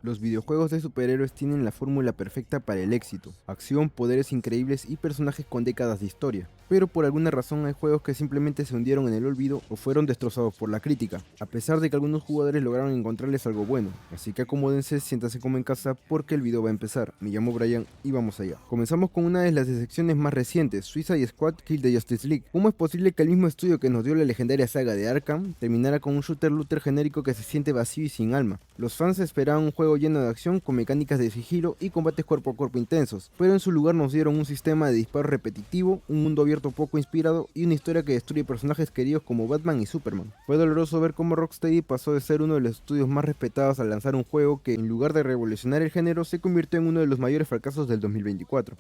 Los videojuegos de superhéroes tienen la fórmula perfecta para el éxito: acción, poderes increíbles y personajes con décadas de historia. Pero por alguna razón hay juegos que simplemente se hundieron en el olvido o fueron destrozados por la crítica, a pesar de que algunos jugadores lograron encontrarles algo bueno. Así que acomódense, siéntanse como en casa porque el video va a empezar. Me llamo Brian y vamos allá. Comenzamos con una de las decepciones más recientes: Suicide Squad Kill the Justice League. ¿Cómo es posible que el mismo estudio que nos dio la legendaria saga de Arkham terminara con un shooter-looter genérico que se siente vacío y sin alma? Los fans esperaban un juego lleno de acción con mecánicas de sigilo y combates cuerpo a cuerpo intensos, pero en su lugar nos dieron un sistema de disparo repetitivo, un mundo abierto poco inspirado y una historia que destruye personajes queridos como Batman y Superman. Fue doloroso ver cómo Rocksteady pasó de ser uno de los estudios más respetados al lanzar un juego que, en lugar de revolucionar el género, se convirtió en uno de los mayores fracasos del 2024.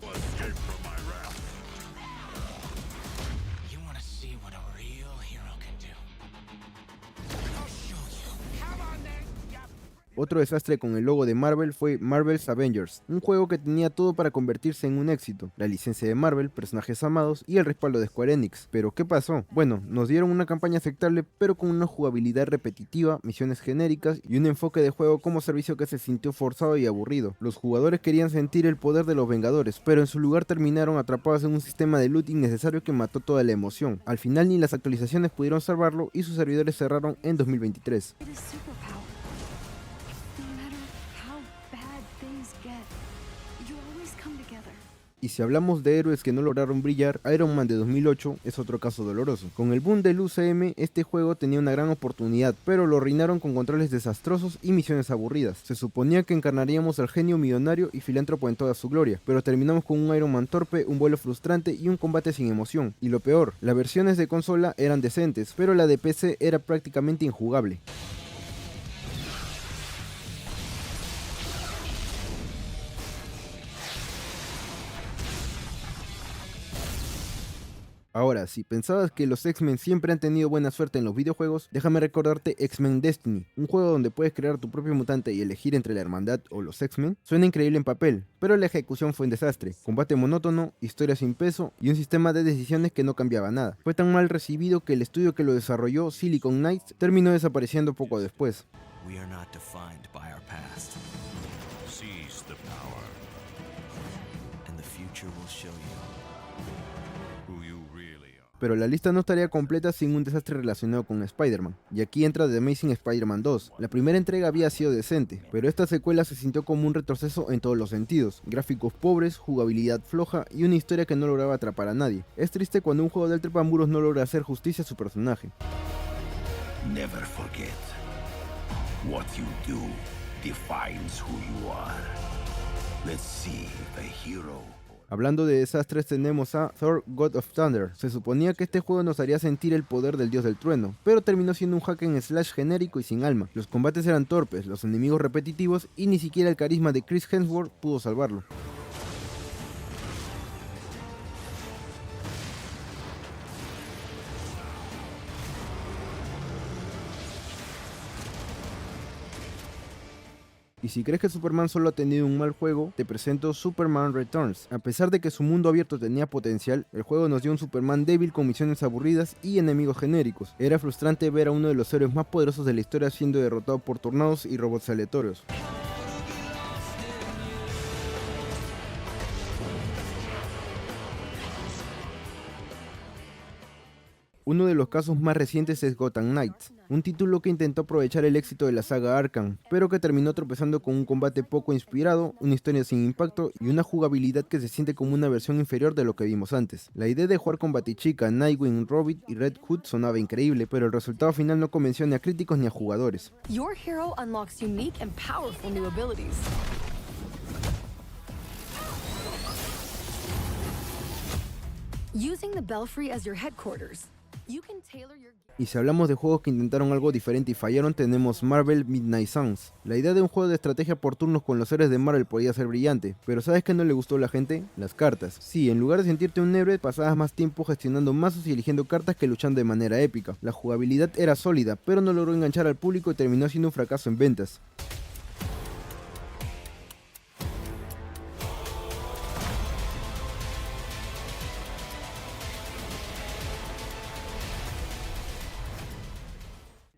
Otro desastre con el logo de Marvel fue Marvel's Avengers, un juego que tenía todo para convertirse en un éxito: la licencia de Marvel, personajes amados y el respaldo de Square Enix. ¿Pero qué pasó? Bueno, nos dieron una campaña aceptable pero con una jugabilidad repetitiva, misiones genéricas y un enfoque de juego como servicio que se sintió forzado y aburrido. Los jugadores querían sentir el poder de los Vengadores, pero en su lugar terminaron atrapados en un sistema de loot innecesario que mató toda la emoción. Al final ni las actualizaciones pudieron salvarlo y sus servidores cerraron en 2023. Y si hablamos de héroes que no lograron brillar, Iron Man de 2008 es otro caso doloroso. Con el boom del UCM, este juego tenía una gran oportunidad, pero lo arruinaron con controles desastrosos y misiones aburridas. Se suponía que encarnaríamos al genio millonario y filántropo en toda su gloria, pero terminamos con un Iron Man torpe, un vuelo frustrante y un combate sin emoción. Y lo peor, las versiones de consola eran decentes, pero la de PC era prácticamente injugable. Ahora, si pensabas que los X-Men siempre han tenido buena suerte en los videojuegos, déjame recordarte X-Men Destiny, un juego donde puedes crear tu propio mutante y elegir entre la hermandad o los X-Men. Suena increíble en papel, pero la ejecución fue un desastre: combate monótono, historia sin peso y un sistema de decisiones que no cambiaba nada. Fue tan mal recibido que el estudio que lo desarrolló, Silicon Knights, terminó desapareciendo poco después. We are not defined by our past. Seize the power, and the future will show you who you really are. Pero la lista no estaría completa sin un desastre relacionado con Spider-Man, y aquí entra The Amazing Spider-Man 2. La primera entrega había sido decente, pero esta secuela se sintió como un retroceso en todos los sentidos: gráficos pobres, jugabilidad floja y una historia que no lograba atrapar a nadie. Es triste cuando un juego del trepamuros no logra hacer justicia a su personaje. Never forget. What you do defines who you are. Let's see if a hero. Hablando de desastres, tenemos a Thor God of Thunder. Se suponía que este juego nos haría sentir el poder del dios del trueno, pero terminó siendo un hack and slash genérico y sin alma. Los combates eran torpes, los enemigos repetitivos y ni siquiera el carisma de Chris Hemsworth pudo salvarlo. Y si crees que Superman solo ha tenido un mal juego, te presento Superman Returns. A pesar de que su mundo abierto tenía potencial, el juego nos dio un Superman débil con misiones aburridas y enemigos genéricos. Era frustrante ver a uno de los héroes más poderosos de la historia siendo derrotado por tornados y robots aleatorios. Uno de los casos más recientes es Gotham Knights, un título que intentó aprovechar el éxito de la saga Arkham, pero que terminó tropezando con un combate poco inspirado, una historia sin impacto y una jugabilidad que se siente como una versión inferior de lo que vimos antes. La idea de jugar con Batichica, Nightwing, Robin y Red Hood sonaba increíble, pero el resultado final no convenció ni a críticos ni a jugadores. Your hero unlocks unique and powerful new abilities. Using the Belfry as your headquarters, you can tailor your... Y si hablamos de juegos que intentaron algo diferente y fallaron, tenemos Marvel Midnight Suns. La idea de un juego de estrategia por turnos con los héroes de Marvel podía ser brillante, pero ¿sabes qué no le gustó a la gente? Las cartas. Sí, en lugar de sentirte un héroe, pasabas más tiempo gestionando mazos y eligiendo cartas que luchando de manera épica. La jugabilidad era sólida, pero no logró enganchar al público y terminó siendo un fracaso en ventas.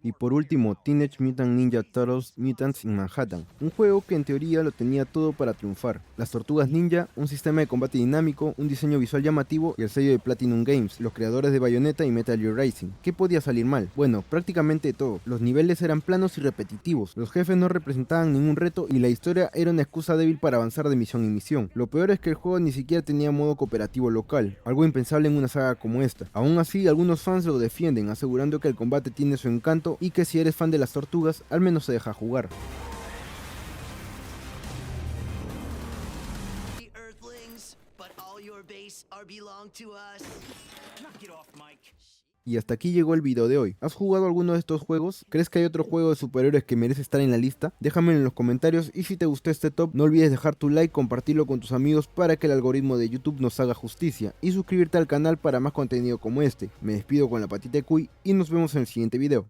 Y por último, Teenage Mutant Ninja Turtles Mutants in Manhattan, un juego que en teoría lo tenía todo para triunfar. Las tortugas ninja, un sistema de combate dinámico, un diseño visual llamativo y el sello de Platinum Games, los creadores de Bayonetta y Metal Gear Rising. ¿Qué podía salir mal? Bueno, prácticamente todo. Los niveles eran planos y repetitivos, los jefes no representaban ningún reto y la historia era una excusa débil para avanzar de misión en misión. Lo peor es que el juego ni siquiera tenía modo cooperativo local, algo impensable en una saga como esta. Aún así, algunos fans lo defienden, asegurando que el combate tiene su encanto y que si eres fan de las tortugas, al menos se deja jugar. The Earthlings, but all your base are belong to us. Knock it off, Mike. Y hasta aquí llegó el video de hoy. ¿Has jugado alguno de estos juegos? ¿Crees que hay otro juego de superhéroes que merece estar en la lista? Déjamelo en los comentarios y si te gustó este top no olvides dejar tu like, compartirlo con tus amigos para que el algoritmo de YouTube nos haga justicia y suscribirte al canal para más contenido como este. Me despido con la patita de Cuy y nos vemos en el siguiente video.